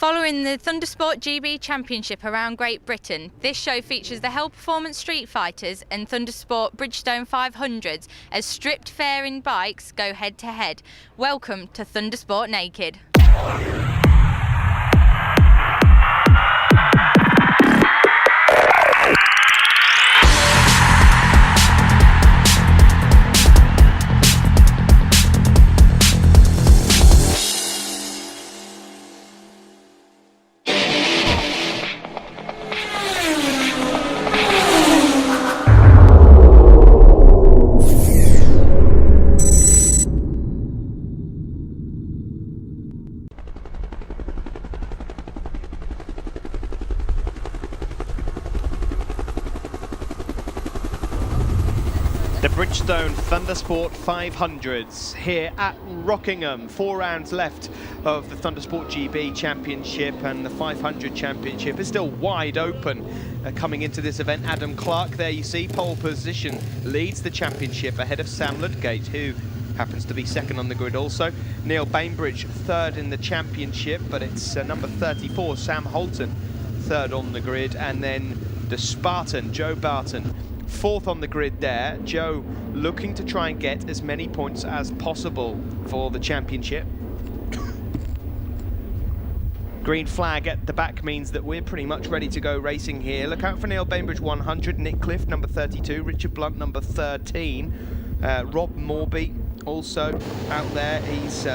Following the ThundersportGB Championship around Great Britain, this show features the Hell Performance Street Fighters and Thundersport Bridgestone 500s as stripped fairing bikes go head to head. Welcome to Thundersport Naked. The Bridgestone Thundersport 500s here at Rockingham. 4 rounds left of the ThundersportGB Championship, and the 500 Championship is still wide open. Coming into this event, Adam Clark, there you see, pole position, leads the championship ahead of Sam Ludgate, who happens to be second on the grid also. Neil Bainbridge third in the championship, but it's number 34, Sam Holton, third on the grid, and then the Spartan, Joe Barton, fourth on the grid there. Joe looking to try and get as many points as possible for the championship. Green flag at the back means that we're pretty much ready to go racing here. Look out for Neil Bainbridge 100, Nick Cliff number 32, Richard Blunt number 13, Rob Morby also out there. He's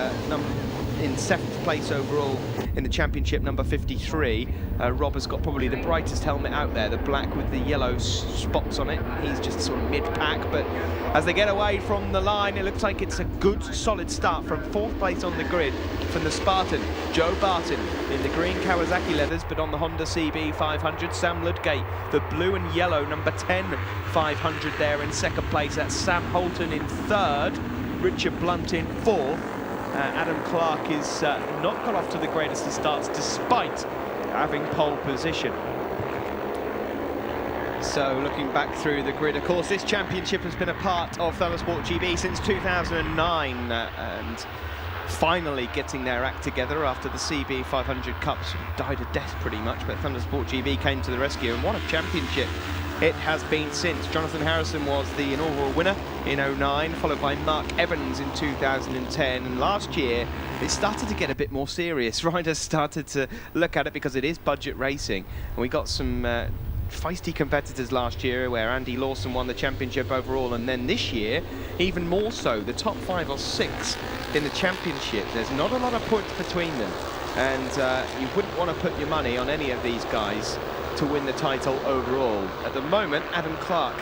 in 7th place overall in the championship, number 53. Rob has got probably the brightest helmet out there, the black with the yellow spots on it. He's just sort of mid-pack, but as they get away from the line, it looks like it's a good, solid start from 4th place on the grid from the Spartan, Joe Barton, in the green Kawasaki leathers, but on the Honda CB 500, Sam Ludgate, the blue and yellow number 10 500 there in 2nd place. That's Sam Holton in 3rd, Richard Blunt in 4th. Adam Clark is not got off to the greatest of starts despite having pole position. So looking back through the grid, of course, this championship has been a part of ThundersportGB since 2009 and finally getting their act together after the CB 500 Cups died a death pretty much, but ThundersportGB came to the rescue, and what a championship it has been since. Jonathan Harrison was the inaugural winner in 09, followed by Mark Evans in 2010. And last year, it started to get a bit more serious. Riders started to look at it because it is budget racing. And we got some feisty competitors last year, where Andy Lawson won the championship overall. And then this year, even more so, the top 5 or 6 in the championship. There's not a lot of points between them. And you wouldn't want to put your money on any of these guys to win the title overall. At the moment, Adam Clark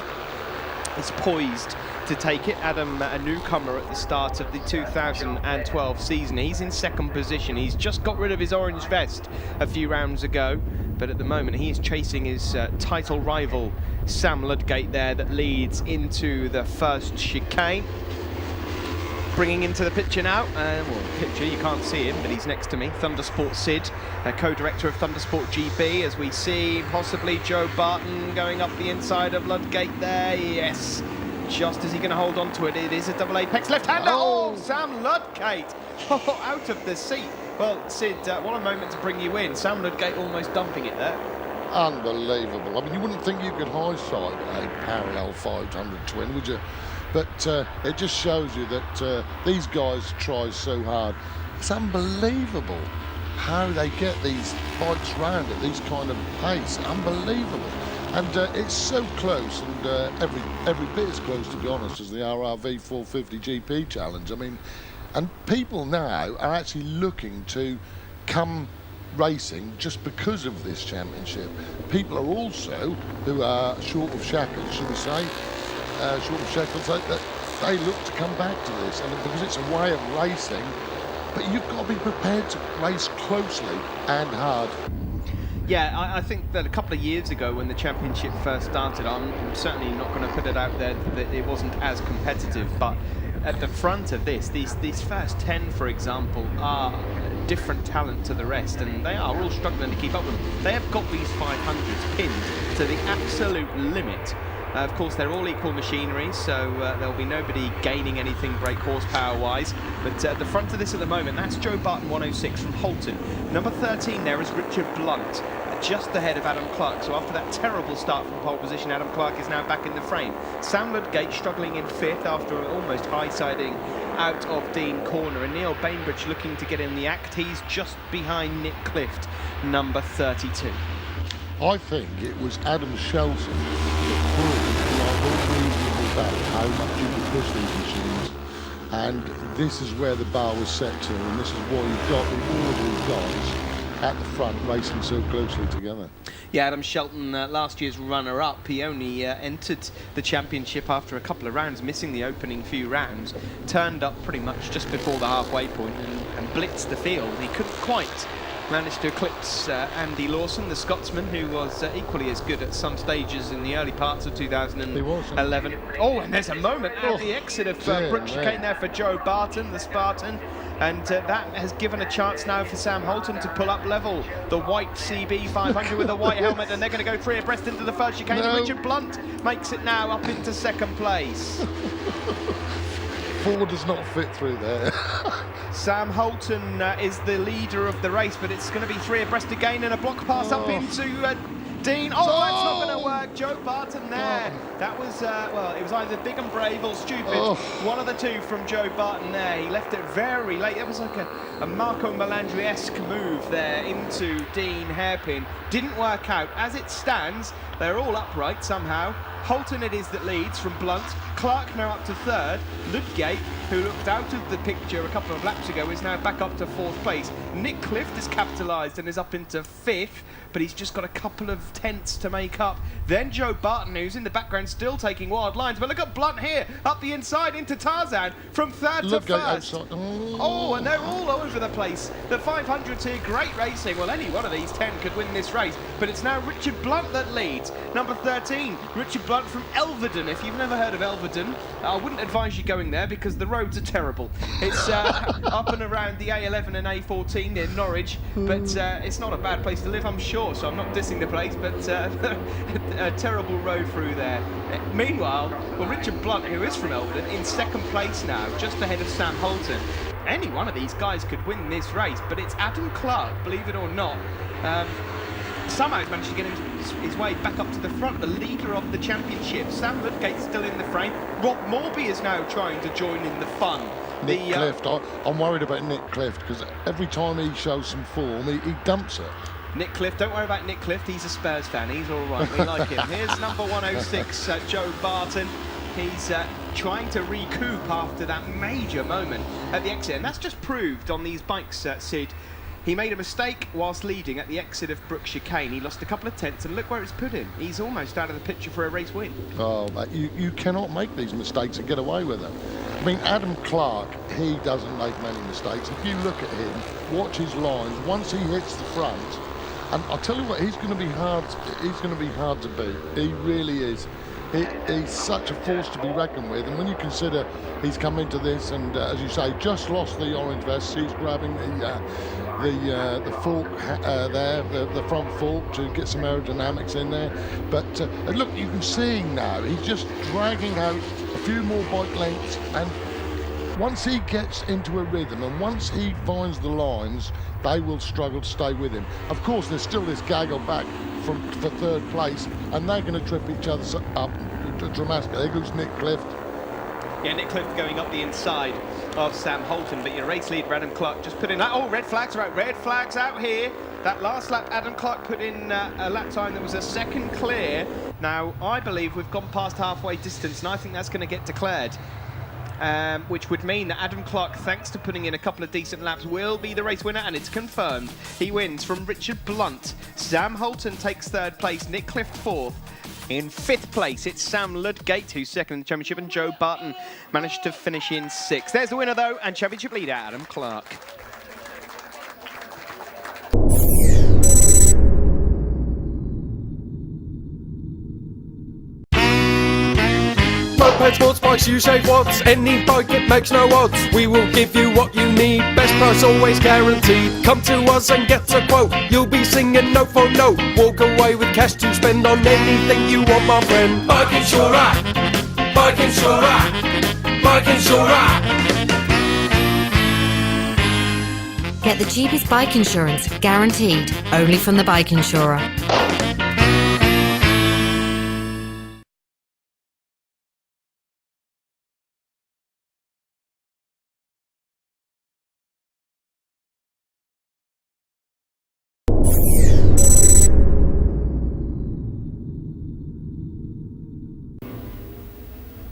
is poised to take it. Adam, a newcomer at the start of the 2012 season. He's in 2nd position. He's just got rid of his orange vest a few rounds ago, but at the moment he is chasing his title rival Sam Ludgate there, that leads into the first chicane. Bringing into the picture now, well, picture, you can't see him, but he's next to me, Thundersport Sid, co-director of ThundersportGB, as we see possibly Joe Barton going up the inside of Ludgate there. Yes, just as he going to hold on to it, it is a double apex left-hander. Oh, Sam Ludgate, out of the seat. Well, Sid, what a moment to bring you in. Sam Ludgate almost dumping it there. Unbelievable. I mean, you wouldn't think you could high-side a parallel 500 twin, would you? But it just shows you that these guys try so hard. It's unbelievable how they get these bikes round at these kind of pace. Unbelievable. And it's so close, and every bit as close, to be honest, as the RRV 450 GP Challenge. I mean, and people now are actually looking to come racing just because of this championship. People are also, who are short of shackles, should we say, short of shackles, that they look to come back to this, and because it's a way of racing, but you've got to be prepared to race closely and hard. Yeah, I think that a couple of years ago when the championship first started, I'm certainly not going to put it out there that it wasn't as competitive, but at the front of this, these first 10, for example, are different talent to the rest, and they are all struggling to keep up with them. They have got these 500s pinned to the absolute limit. Of course, they're all equal machinery, so there'll be nobody gaining anything brake horsepower-wise. But at the front of this at the moment, that's Joe Barton 106 from Holton. Number 13 there is Richard Blunt, just ahead of Adam Clark. So after that terrible start from pole position, Adam Clark is now back in the frame. Sam Ludgate struggling in 5th after almost high-siding out of Dean Corner, and Neil Bainbridge looking to get in the act. He's just behind Nick Clift, number 32. I think it was Adam Shelton that proved, like all reasonable about how much you could push these machines, and this is where the bar was set to, and this is why you've got all of these guys at the front racing so closely together. Yeah, Adam Shelton, last year's runner-up, he only entered the championship after a couple of rounds, missing the opening few rounds, turned up pretty much just before the halfway point and blitzed the field. He couldn't quite manage to eclipse Andy Lawson, the Scotsman, who was equally as good at some stages in the early parts of 2011. Oh, and there's a moment at the exit of Brook Chicane there for Joe Barton, the Spartan, and that has given a chance now for Sam Holton to pull up level the white CB 500 with a white helmet, and they're going to go 3 abreast into the first chicane. Richard Blunt makes it now up into 2nd place. 4 does not fit through there. Sam Holton is the leader of the race, but it's going to be 3 abreast again and a block pass up into Dean. Oh, that's not going to work. Joe Barton there. That was, well, it was either big and brave or stupid. One of the two from Joe Barton there. He left it very late. It was like a Marco Melandri-esque move there into Dean hairpin. Didn't work out. As it stands, they're all upright somehow. Holton it is that leads from Blunt. Clark now up to 3rd. Ludgate, who looked out of the picture a couple of laps ago, is now back up to 4th place. Nick Clift has capitalised and is up into 5th, but he's just got a couple of tenths to make up. Then Joe Barton, who's in the background still taking wild lines, but look at Blunt here, up the inside into Tarzan, from 3rd to 1st. Oh, and they're all over the place. The 500s here, great racing. Well, any one of these 10 could win this race, but it's now Richard Blunt that leads. Number 13, Richard Blunt from Elvedon. If you've never heard of Elvedon, I wouldn't advise you going there because the roads are terrible. It's up and around the A11 and A14 near Norwich, but it's not a bad place to live, I'm sure, so I'm not dissing the place, but a terrible road through there. Meanwhile, well, Richard Blunt, who is from Elvedon, in 2nd place now, just ahead of Sam Holton. Any one of these guys could win this race, but it's Adam Clark, believe it or not. Somehow he's managed to get his way back up to the front, the leader of the championship. Sam Ludgate's still in the frame. Rob Morby is now trying to join in the fun. Nick Clift, I'm worried about Nick Clift because every time he shows some form, he dumps it. Nick Clift, don't worry about Nick Clift, he's a Spurs fan, he's all right, we like him. Here's number 106, Joe Barton. He's trying to recoup after that major moment at the exit, and that's just proved on these bikes, Sid. He made a mistake whilst leading at the exit of Brook Chicane. He lost a couple of tenths, and look where it's put him. He's almost out of the picture for a race win. Oh, mate, you cannot make these mistakes and get away with them. I mean, Adam Clark, he doesn't make many mistakes. If you look at him, watch his lines, once he hits the front, and I'll tell you what, he's going to be hard to beat. He really is. He's such a force to be reckoned with, and when you consider he's come into this and, as you say, just lost the orange vest, he's grabbing the fork there, the front fork to get some aerodynamics in there. But look, you can see now he's just dragging out a few more bike lengths, and once he gets into a rhythm and once he finds the lines, they will struggle to stay with him. Of course, there's still this gaggle back for 3rd place, and they're going to trip each other up dramatically. There goes Nick Clift. Yeah, Nick Clift going up the inside of Sam Holton, but your race leader Adam Clark just put in that. Oh, red flags, right, red flags out here. That last lap, Adam Clark put in a lap time that was a 2nd clear. Now, I believe we've gone past halfway distance, and I think that's going to get declared. Which would mean that Adam Clark, thanks to putting in a couple of decent laps, will be the race winner, and it's confirmed. He wins from Richard Blunt. Sam Holton takes 3rd place, Nick Clift 4th. In 5th place, it's Sam Ludgate, who's 2nd in the championship, and Joe Barton managed to finish in 6th. There's the winner, though, and championship leader, Adam Clark. Moped, sports bikes, you save watts. Any bike, it makes no odds. We will give you what you need. Best price always guaranteed. Come to us and get a quote. You'll be singing note for note. Walk away with cash to spend on anything you want, my friend. Bike Insurer, Bike Insurer, Bike Insurer. Get the cheapest bike insurance, guaranteed, only from the Bike Insurer.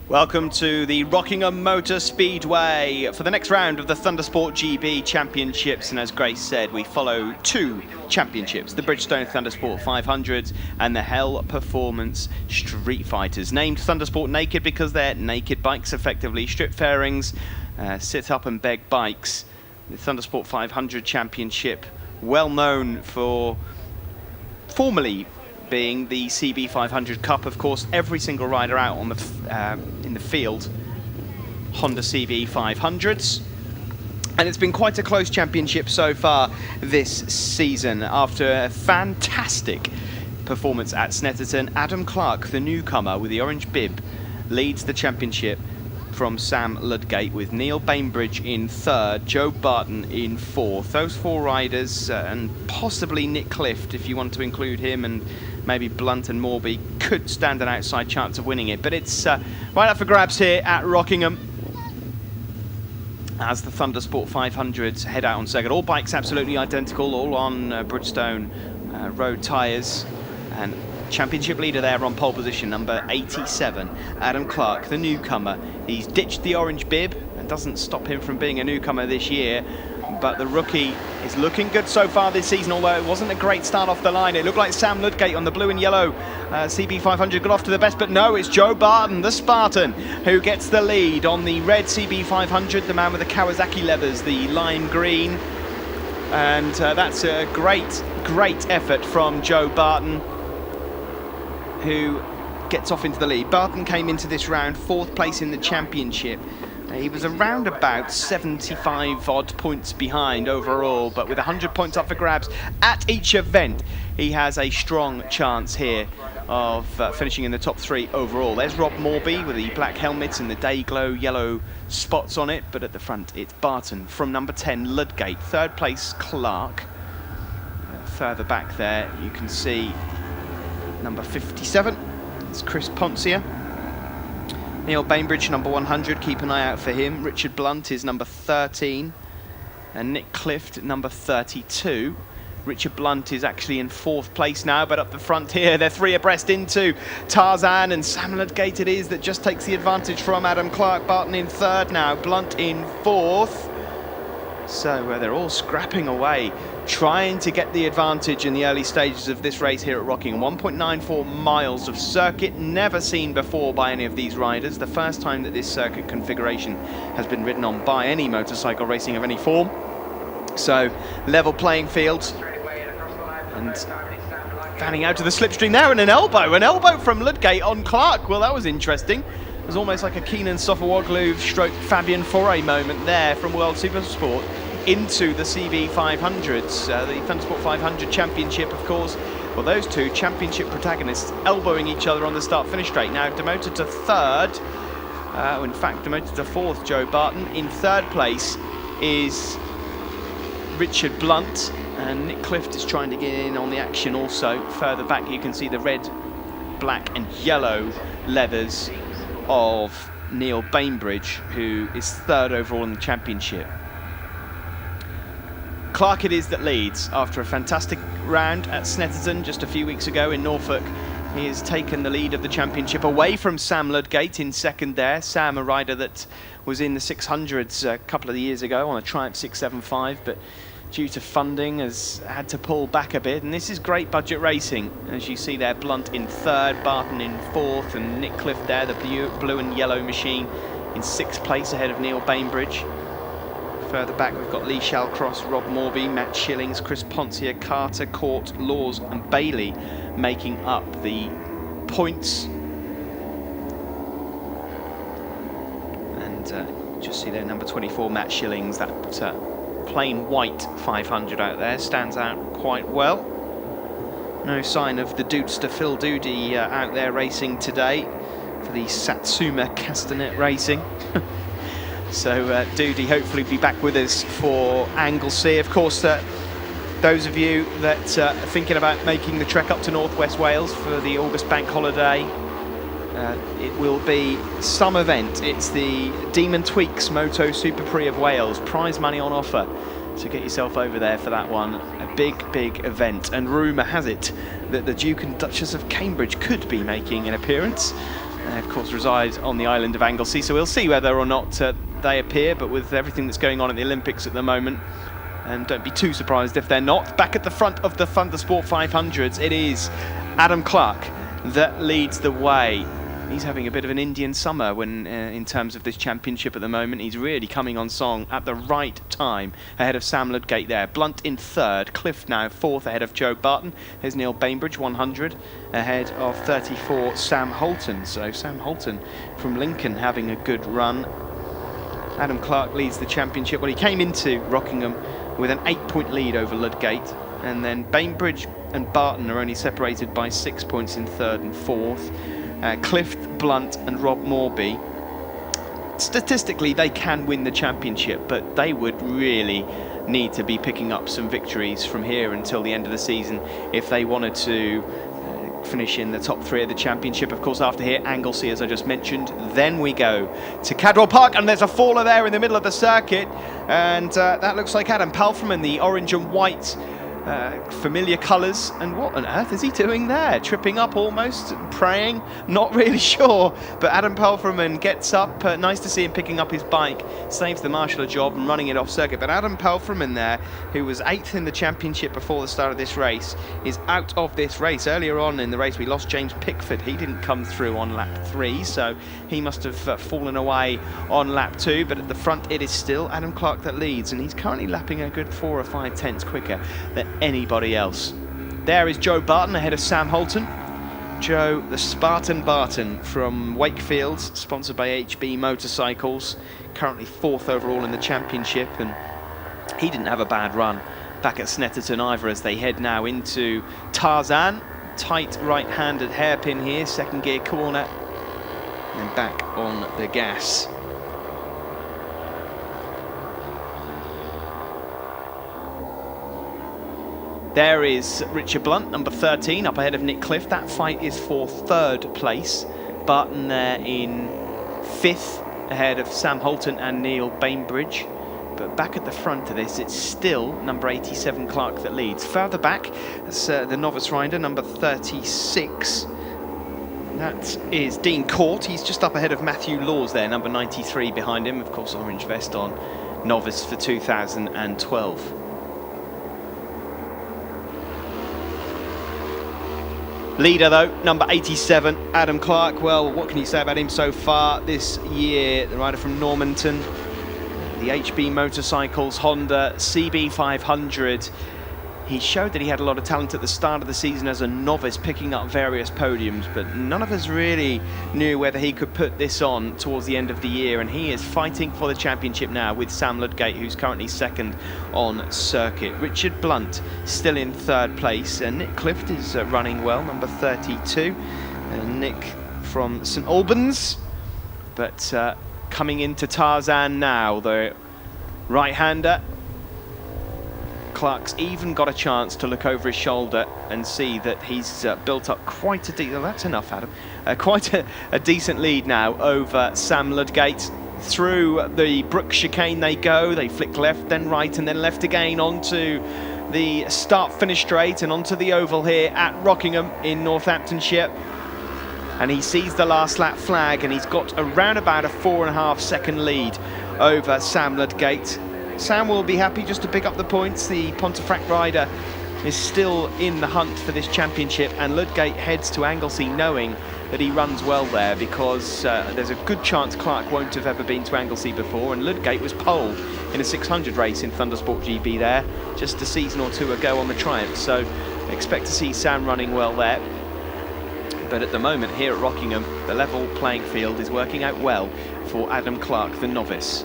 Welcome to the Rockingham Motor Speedway for the next round of the ThundersportGB Championships, and as Grace said, we follow two championships, the Bridgestone Thundersport 500s and the Hell Performance Street Fighters, named Thundersport Naked because they're naked bikes, effectively strip fairings, sit up and beg bikes. The Thundersport 500 Championship, well known for formerly being the CB 500 Cup. Of course, every single rider out on the in the field, Honda CB 500s. And it's been quite a close championship so far this season. After a fantastic performance at Snetterton, Adam Clark, the newcomer with the orange bib, leads the championship from Sam Ludgate, with Neil Bainbridge in third, Joe Barton in fourth. Those four riders, and possibly Nick Clift, if you want to include him, and maybe Blunt and Morby, could stand an outside chance of winning it. But it's right up for grabs here at Rockingham as the Thundersport 500s head out on circuit. All bikes absolutely identical, all on Bridgestone road tyres. And championship leader there on pole position, number 87, Adam Clark, the newcomer. He's ditched the orange bib, and doesn't stop him from being a newcomer this year. But the rookie is looking good so far this season, although it wasn't a great start off the line. It looked like Sam Ludgate on the blue and yellow CB 500 got off to the best, but no, it's Joe Barton, the Spartan, who gets the lead on the red CB 500, the man with the Kawasaki leathers, the lime green. And that's a great effort from Joe Barton, who gets off into the lead. Barton came into this round fourth place in the championship. He was around about 75 odd points behind overall, but with 100 points up for grabs at each event, he has a strong chance here of finishing in the top three overall. There's Rob Morby with the black helmet and the day glow yellow spots on it, but at the front it's Barton from number 10, Ludgate. Third place, Clark. Further back there you can see number 57, it's Chris Poncia. Neil Bainbridge, number 100, keep an eye out for him. Richard Blunt is number 13, and Nick Clift, number 32. Richard Blunt is actually in fourth place now, but up the front here, they're three abreast into Tarzan, and Sam Ludgate it is that just takes the advantage from Adam Clark. Barton in third now, Blunt in fourth. So they're all scrapping away, trying to get the advantage in the early stages of this race here at Rockingham. 1.94 miles of circuit, never seen before by any of these riders. The first time that this circuit configuration has been ridden on by any motorcycle racing of any form. So level playing field. And fanning out to the slipstream there, and an elbow from Ludgate on Clark. Well, that was interesting. It was almost like a Keenan Sofawoglou stroke Fabian Foray moment there from World Supersport into the CB 500s. The Thundersport 500 Championship, of course. Well, those two championship protagonists elbowing each other on the start-finish straight. Now demoted to third, in fact demoted to fourth, Joe Barton. In third place is Richard Blunt, and Nick Clift is trying to get in on the action also. Further back you can see the red, black and yellow leathers of Neil Bainbridge, who is third overall in the championship. Clark it is that leads after a fantastic round at Snetterton just a few weeks ago in Norfolk. He has taken the lead of the championship away from Sam Ludgate in second there. Sam, a rider that was in the 600s a couple of years ago on a Triumph 675, but due to funding has had to pull back a bit. And this is great budget racing. As you see there, Blunt in third, Barton in fourth, and Nick Clift there, the blue and yellow machine, in sixth place ahead of Neil Bainbridge. Further back we've got Lee Shallcross, Rob Morby, Matt Shillings, Chris Poncia, Carter, Court, Laws and Bailey making up the points And just see there, number 24, Matt Schillings, that plain white 500 out there, stands out quite well. No sign of the Dudester Phil Doody out there racing today for the Satsuma Castanet Racing. So Doody hopefully be back with us for Anglesey. Of course, those of you that are thinking about making the trek up to Northwest Wales for the August bank holiday, it will be some event. It's the Demon Tweaks Moto Super Prix of Wales, prize money on offer. So get yourself over there for that one. A big event, and rumour has it that the Duke and Duchess of Cambridge could be making an appearance. They of course reside on the island of Anglesey, so we'll see whether or not they appear, but with everything that's going on at the Olympics at the moment, and don't be too surprised if they're not. Back at the front of the Thundersport 500s, it is Adam Clark that leads the way. He's having a bit of an Indian summer when, in terms of this championship at the moment. He's really coming on song at the right time, ahead of Sam Ludgate there. Blunt in third, Clift now fourth ahead of Joe Barton. There's Neil Bainbridge, 100, ahead of 34, Sam Holton. So Sam Holton from Lincoln having a good run. Adam Clark leads the championship. Well, he came into Rockingham with an 8-point lead over Ludgate, and then Bainbridge and Barton are only separated by 6 points in third and fourth. Clift, Blunt and Rob Morby, statistically they can win the championship, but they would really need to be picking up some victories from here until the end of the season if they wanted to finish in the top three of the championship. Of course, after here, Anglesey, as I just mentioned. Then we go to Cadwell Park, and there's a faller there in the middle of the circuit, and that looks like Adam Palfreman, the orange and white familiar colours. And what on earth is he doing there? Tripping up almost, praying, not really sure. But Adam Palfreman gets up. Nice to see him picking up his bike, saves the marshal a job and running it off circuit. But Adam Palfreman there, who was 8th in the championship before the start of this race, is out of this race. Earlier on in the race we lost James Pickford. He didn't come through on lap 3, so he must have fallen away on lap 2. But at the front it is still Adam Clark that leads, and he's currently lapping a good 4 or 5 tenths quicker than anybody else. There is Joe Barton ahead of Sam Holton. Joe, the Spartan Barton from Wakefield, sponsored by HB Motorcycles, currently 4th overall in the championship, and he didn't have a bad run back at Snetterton either, as they head now into Tarzan. Tight right-handed hairpin here, second gear corner, and then back on the gas. There is Richard Blunt, number 13, up ahead of Nick Clift. That fight is for 3rd place. Barton there in 5th, ahead of Sam Holton and Neil Bainbridge. But back at the front of this, it's still number 87, Clark, that leads. Further back, that's the novice rider, number 36. That is Dean Court. He's just up ahead of Matthew Laws there, number 93 behind him. Of course, orange vest on, novice for 2012. Leader though, number 87, Adam Clark. Well, what can you say about him so far this year? The rider from Normanton, the HB Motorcycles Honda CB500. He showed that he had a lot of talent at the start of the season as a novice, picking up various podiums, but none of us really knew whether he could put this on towards the end of the year, and he is fighting for the championship now with Sam Ludgate, who's currently 2nd on circuit. Richard Blunt still in 3rd place, and Nick Clift is running well, number 32. And Nick from St Albans, but coming into Tarzan now, the right-hander. Clark's even got a chance to look over his shoulder and see that he's built up quite a decent... That's enough, Adam. Quite a decent lead now over Sam Ludgate. Through the Brook chicane they go. They flick left, then right, and then left again onto the start-finish straight and onto the oval here at Rockingham in Northamptonshire. And he sees the last lap flag, and he's got around about a 4.5 second lead over Sam Ludgate. Sam will be happy just to pick up the points. The Pontefract rider is still in the hunt for this championship, and Ludgate heads to Anglesey knowing that he runs well there, because there's a good chance Clark won't have ever been to Anglesey before, and Ludgate was pole in a 600 race in Thundersport GB there just a season or two ago on the Triumph, so expect to see Sam running well there. But at the moment here at Rockingham, the level playing field is working out well for Adam Clark, the novice.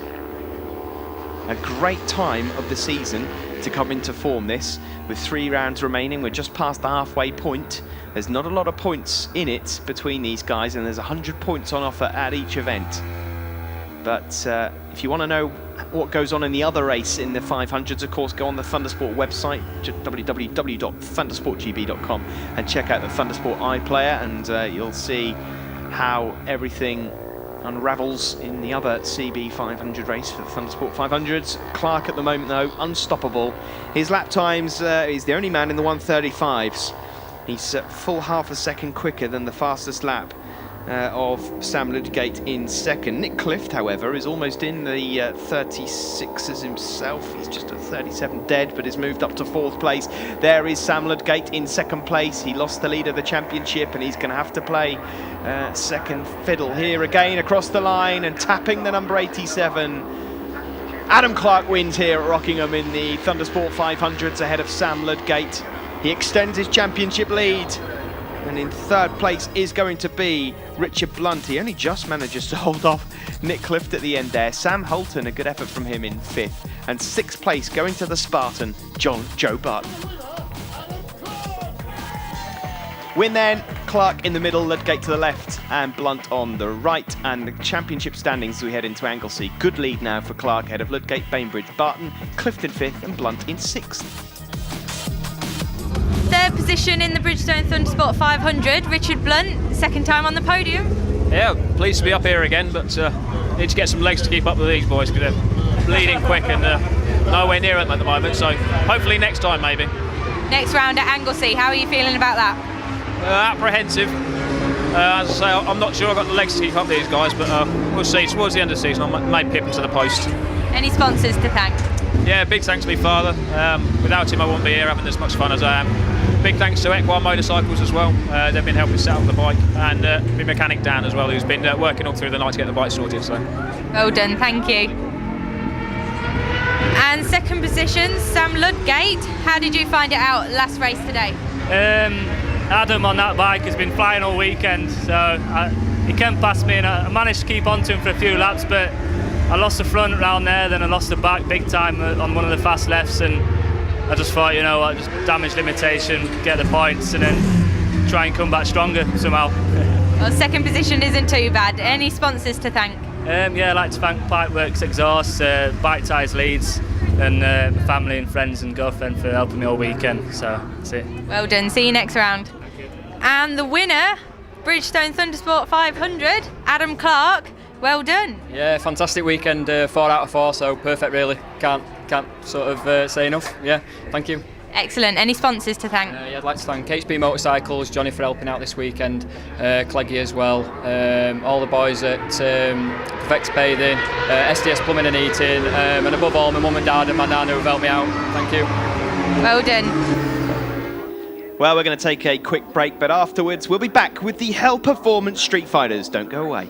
A great time of the season to come into form this. With 3 rounds remaining, we're just past the halfway point. There's not a lot of points in it between these guys, and there's 100 points on offer at each event. But if you want to know what goes on in the other race in the 500s, of course, go on the Thundersport website, www.ThundersportGB.com, and check out the Thundersport iPlayer, and you'll see how everything unravels in the other CB 500 race for the Thundersport 500s. Clark at the moment, though, unstoppable. His lap times, he's the only man in the 1:35s. He's full half a second quicker than the fastest lap of Sam Ludgate in second. Nick Clift, however, is almost in the 36s himself. He's just at 37 dead, but has moved up to 4th place. There is Sam Ludgate in 2nd place. He lost the lead of the championship, and he's going to have to play second fiddle here again across the line and tapping the number 87. Adam Clark wins here at Rockingham in the Thundersport 500s ahead of Sam Ludgate. He extends his championship lead. And in 3rd place is going to be Richard Blunt. He only just manages to hold off Nick Clift at the end there. Sam Holton, a good effort from him in 5th. And 6th place going to the Spartan, Joe Barton. Win then, Clark in the middle, Ludgate to the left, and Blunt on the right. And the championship standings as we head into Anglesey. Good lead now for Clark ahead of Ludgate, Bainbridge, Barton, Clift in 5th, and Blunt in 6th. 3rd position in the Bridgestone Thundersport 500, Richard Blunt, 2nd time on the podium. Yeah, pleased to be up here again, but need to get some legs to keep up with these boys because they're bleeding quick and nowhere near them at the moment, so hopefully next time maybe. Next round at Anglesey, how are you feeling about that? Apprehensive. As I say, I'm not sure I've got the legs to keep up with these guys, but we'll see. Towards the end of the season, I may pip them to the post. Any sponsors to thank? Yeah, big thanks to my father. Without him I wouldn't be here having as much fun as I am. Big thanks to Equine Motorcycles as well. They've been helping set up the bike, and my mechanic Dan as well, who's been working all through the night to get the bike sorted. So. Well done, thank you. And 2nd position, Sam Ludgate. How did you find it out last race today? Adam on that bike has been flying all weekend, so he came past me and I managed to keep on to him for a few laps, but I lost the front round there, then I lost the back big time on one of the fast lefts, and I just thought, you know what, just damage limitation, get the points, and then try and come back stronger somehow. Well, 2nd position isn't too bad. Any sponsors to thank? Yeah, I'd like to thank Pipeworks Exhaust, Bike Ties Leeds, and family and friends and girlfriend for helping me all weekend, so that's it. Well done, see you next round. And the winner, Bridgestone Thundersport 500, Adam Clark. Well done. Yeah, fantastic weekend, 4 out of 4, so perfect really. Can't sort of say enough. Yeah, thank you. Excellent. Any sponsors to thank? Yeah, I'd like to thank HP Motorcycles, Johnny for helping out this weekend, Cleggy as well, all the boys at Vex Bathing, SDS Plumbing and Heating, and above all my mum and dad and my nan who have helped me out. Thank you. Well done. Well, we're going to take a quick break, but afterwards we'll be back with the Hell Performance Street Fighters. Don't go away.